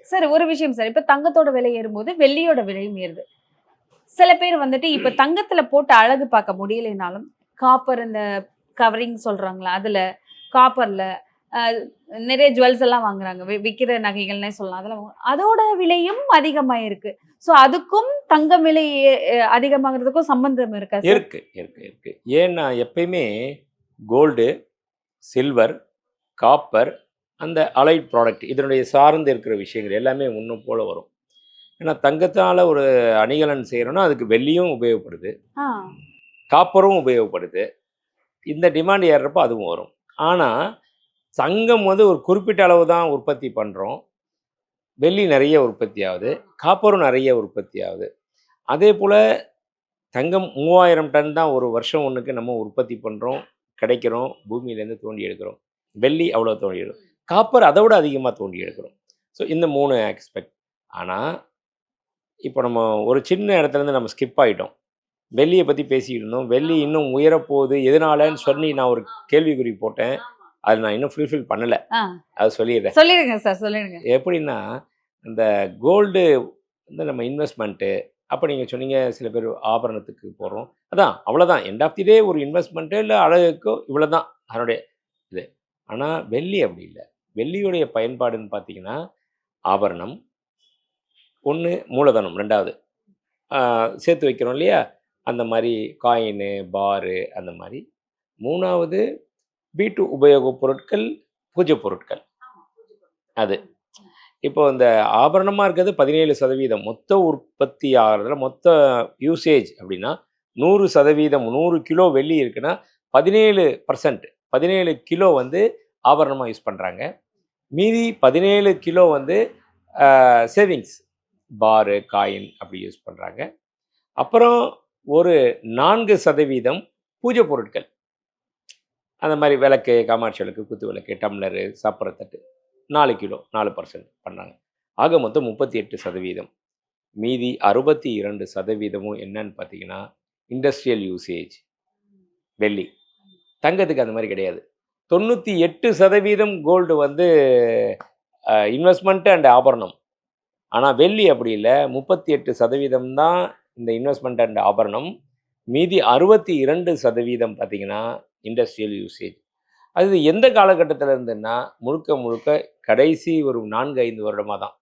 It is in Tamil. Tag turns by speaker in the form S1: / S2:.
S1: சார் ஒரு விஷயம் சார். இப்ப தங்கத்தோட விலை ஏறும்போது, வெள்ளியோட விலையும் ஏறுது. சில பேர் வந்துட்டு இப்ப தங்கத்துல போட்டு அழகு பார்க்க முடியலைனாலும், காப்பர் இந்த கவரிங் சொல்றாங்கல்ல, அதுல காப்பர்ல அ நெறைய ஜுவல்ஸ் எல்லாம் வாங்குறாங்க. விக்கிற நகைகள்னே சொல்லலாம். அதெல்லாம் அதோட விலையும் அதிகமாயிருக்கு. ஸோ அதுக்கும் தங்கம் விலை அதிகமாகுறதுக்கும் சம்பந்தம் இருக்கா சார்?
S2: இருக்கு, இருக்கு, இருக்கு. ஏன்னா எப்பயுமே கோல்டு, சில்வர், காப்பர், அந்த அலைட் ப்ராடக்ட் இதனுடைய சார்ந்து இருக்கிற விஷயங்கள் எல்லாமே ஒண்ணு போல வரும். ஏன்னா தங்கத்தால ஒரு அணிகலன் செய்றோம்னா, அதுக்கு வெள்ளியும் உபயோகப்படுது,
S1: ஆ.
S2: காப்பரும் உபயோகப்படுது. இந்த டிமாண்ட் ஏறுறப்போ அதுவும் வரும். ஆனா, தங்கம் வந்து ஒரு குறிப்பிட்ட அளவு தான் உற்பத்தி பண்றோம். வெள்ளி நெறைய உற்பத்தி ஆகுது. காப்பரும் நெறைய உற்பத்தி ஆகுது. அதேபோல தங்கம் 3000 டன் தான் ஒரு வருஷம் ஒண்ணுக்கு நம்ம உற்பத்தி பண்றோம், கிடைக்கிறோம், பூமியிலேருந்து தோண்டி எடுக்கிறோம். வெள்ளி அவ்வளோ தோண்டி எடுக்கிறோம். காப்பர் அத விட அதிகமா தோண்டி எடுக்கிறோம். ஸோ இந்த 3 ஆஸ்பெக்ட். ஆனா, இப்போ நம்ம ஒரு சின்ன இடத்துலேருந்து நம்ம ஸ்கிப் ஆயிட்டோம். வெள்ளிய பத்தி பேசிக்கிட்டு இருந்தோம். வெள்ளி இன்னும் உயரப்போகுது. எதனாலன்னு சொல்லி நான் ஒரு கேள்விக்குறி போட்டேன். அத நான் இன்னும் ஃபுல்ஃபில் பண்ணல.
S1: ஆ.
S2: அத சொல்லிர்றேன்.
S1: சொல்லிடுங்க சார், சொல்லிடுங்க.
S2: எப்படின்னா, இந்த கோல்டு வந்து நம்ம இன்வெஸ்ட்மென்ட்டு அப்ப நீங்க சொன்னீங்க சில பேர் ஆபரணத்துக்கு போடுறோம். அதான் அவ்வளோதான். எண்ட் ஆஃப் தி டே ஒரு இன்வெஸ்ட்மென்ட்டோ இல்ல அழகுக்கோ இவ்வளோதான் அதனுடைய இது. ஆனா வெள்ளி அப்படி இல்ல. வெள்ளியுடைய பயன்பாடுன்னு பார்த்தீங்கன்னா, ஆபரணம், 1 மூலதனம் 2வது. சேர்த்து வைக்கிறோம் இல்லையா? அந்த மாரி காயினு, பாரு அந்த மாரி. 3வது வீட்டு உபயோகப் பொருட்கள், பூஜை பொருட்கள். அது. இப்போ இந்த ஆபரணமா இருக்கிறது 17% மொத்த உற்பத்தி ஆகுறதுல மொத்த யூசேஜ் அப்படின்னா 100% 100 கிலோ வெள்ளி இருக்குன்னா 17% 17 கிலோ வந்து ஆபரணமா யூஸ் பண்றாங்க. மீதி 17 கிலோ வந்து சேவிங்ஸ் பாரு, காயின் அப்படி யூஸ் பண்றாங்க. அப்புறம் ஒரு 4% பூஜை பொருட்கள். அந்த மாரி விளக்கு, காமாட்சி விளக்கு, குத்து விளக்கு, டம்ளரு, சாப்பிடுற தட்டு. 4 கிலோ 4% பண்ணாங்க. ஆக மொத்தம் 38%. மீதி 62% என்னன்னு பார்த்தீங்கன்னா, இண்டஸ்ட்ரியல் யூசேஜ் வெள்ளி. தங்கத்துக்கு அந்த மாரி கிடையாது. 98% கோல்டு வந்து இன்வெஸ்ட்மென்ட் அண்ட் ஆபரணம். ஆனா வெள்ளி அப்படி இல்ல. 38% தான் இந்த இன்வெஸ்ட்மென்ட் அண்ட் ஆபரணம். மீதி 62% பார்த்தீங்கன்னா, இண்டஸ்ட்ரியல் யூசேஜ். அது எந்த காலகட்டத்தில இருந்துன்னா, முழுக்க முழுக்க கடைசி ஒரு 4, 5 வருடமா தான்.